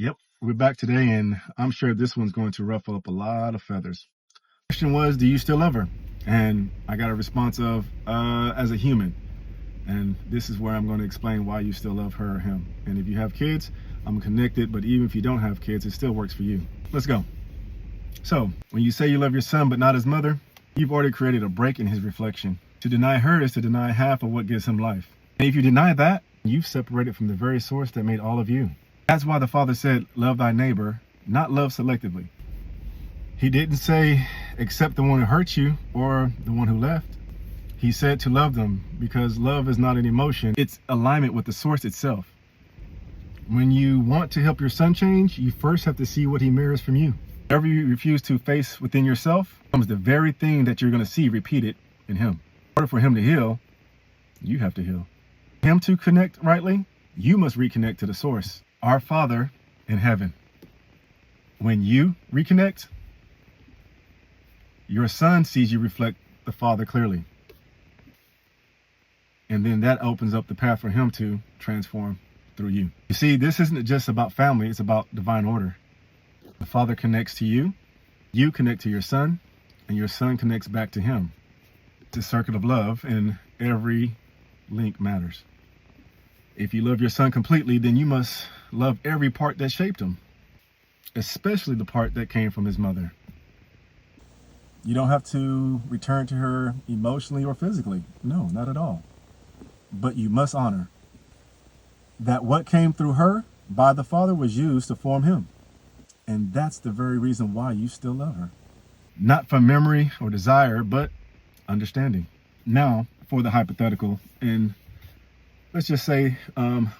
Yep, we're back today, and I'm sure this one's going to ruffle up a lot of feathers. The question was, do you still love her? And I got a response of, as a human. And this is where I'm going to explain why you still love her or him. And if you have kids, I'm connected, but even if you don't have kids, it still works for you. Let's go. So, when you say you love your son but not his mother, you've already created a break in his reflection. To deny her is to deny half of what gives him life. And if you deny that, you've separated from the very source that made all of you. That's why the Father said, love thy neighbor, not love selectively. He didn't say, accept the one who hurt you or the one who left. He said to love them because love is not an emotion. It's alignment with the source itself. When you want to help your son change, you first have to see what he mirrors from you. Whatever you refuse to face within yourself becomes the very thing that you're going to see repeated in him. In order for him to heal, you have to heal. For him to connect rightly, you must reconnect to the source. Our Father in heaven. When you reconnect, your son sees you reflect the Father clearly. And then that opens up the path for him to transform through you. You see, this isn't just about family, it's about divine order. The Father connects to you, you connect to your son, and your son connects back to him. It's a circuit of love, and every link matters. If you love your son completely, then you must love every part that shaped him, especially the part that came from his mother. You don't have to return to her emotionally or physically. No, not at all. But you must honor that what came through her by the Father was used to form him. And that's the very reason why you still love her. Not from memory or desire, but understanding. Now, for the hypothetical, and let's just say,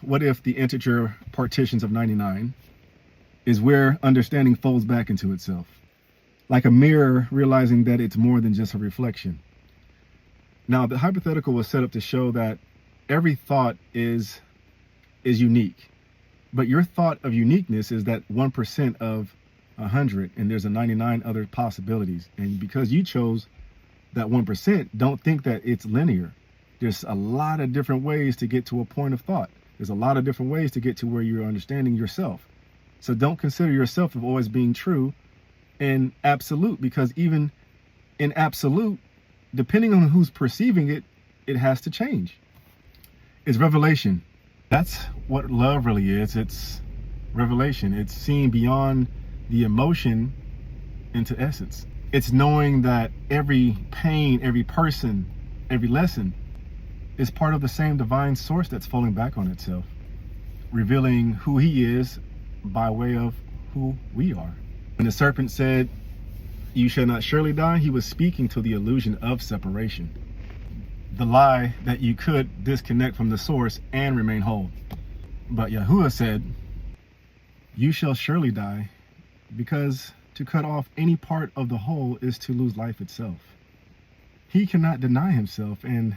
what if the integer partitions of 99 is where understanding folds back into itself? Like a mirror realizing that it's more than just a reflection. Now, the hypothetical was set up to show that every thought is unique. But your thought of uniqueness is that 1% of 100, and there's a 99 other possibilities. And because you chose that 1%, don't think that it's linear. There's a lot of different ways to get to a point of thought. There's a lot of different ways to get to where you're understanding yourself. So don't consider yourself of always being true in absolute, because even in absolute, depending on who's perceiving it, it has to change. It's revelation. That's what love really is. It's revelation. It's seeing beyond the emotion into essence. It's knowing that every pain, every person, every lesson is part of the same divine source that's falling back on itself, revealing who he is by way of who we are. When the serpent said, you shall not surely die, he was speaking to the illusion of separation. The lie that you could disconnect from the source and remain whole. But Yahuwah said, you shall surely die, because to cut off any part of the whole is to lose life itself. He cannot deny himself, and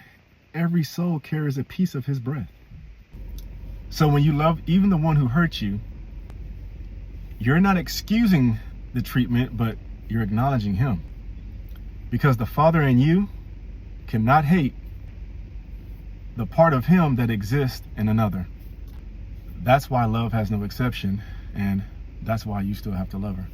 every soul carries a piece of his breath. So when you love even the one who hurt you, you're not excusing the treatment, but you're acknowledging him. Because the Father in you cannot hate the part of him that exists in another. That's why love has no exception, and that's why you still have to love her.